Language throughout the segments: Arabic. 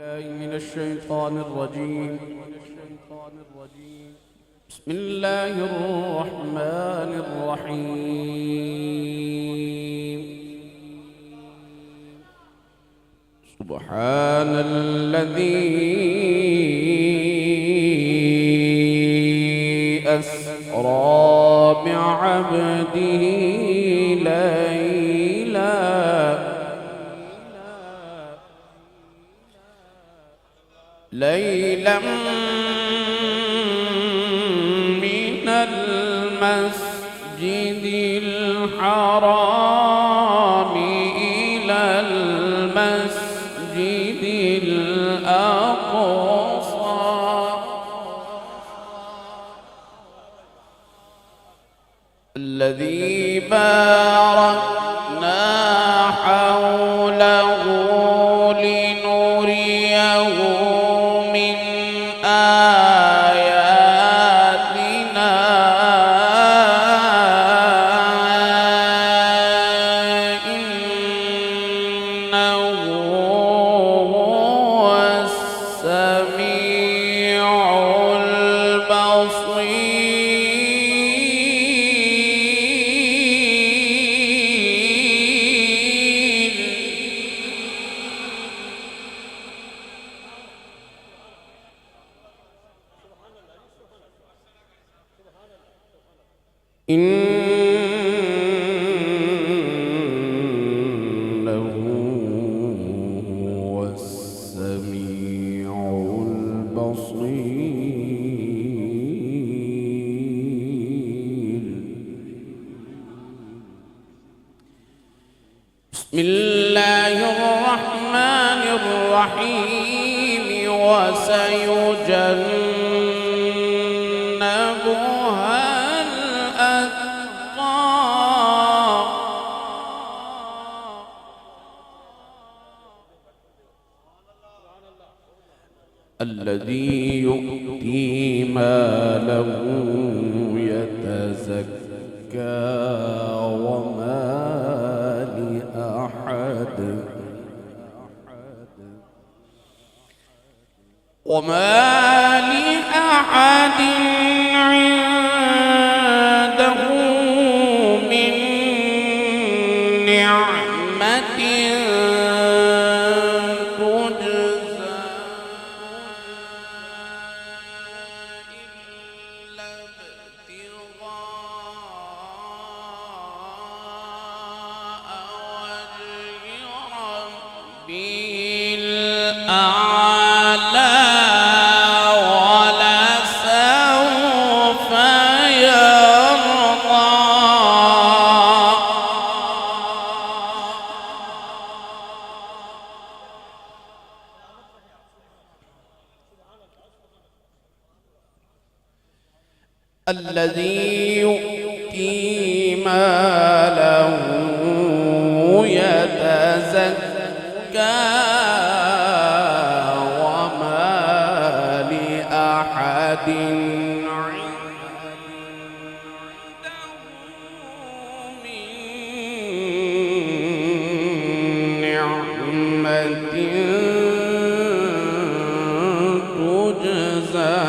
بالله من الشيطان الرجيم. بسم الله الرحمن الرحيم. سبحان الذي أسرى بعبده ليلا من المسجد الحرام إلى المسجد الأقصى الذي باركنا حوله لنريه من آياتنا إنه هو السميع البصير. إنه هو السميع البصير. بسم الله الرحمن الرحيم. وسيجنبها الذي يؤتي ماله يتزكى وما لأحد عنده من نعمة تجزى إلا ابتغاء وجه ربه الأعلى ولسوف يرضى. الذي يؤتي ماله يتزكى وما لأحد عنده من نعمة تجزى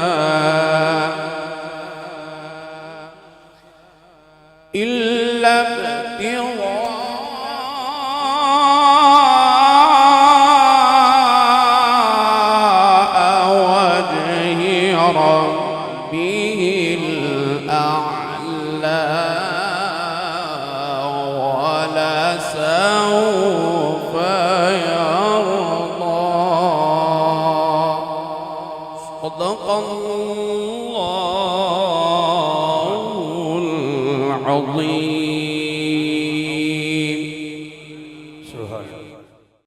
إلا ابتغاء وجه ربه الأعلى ولسوف يرضى. صدق الله العظيم.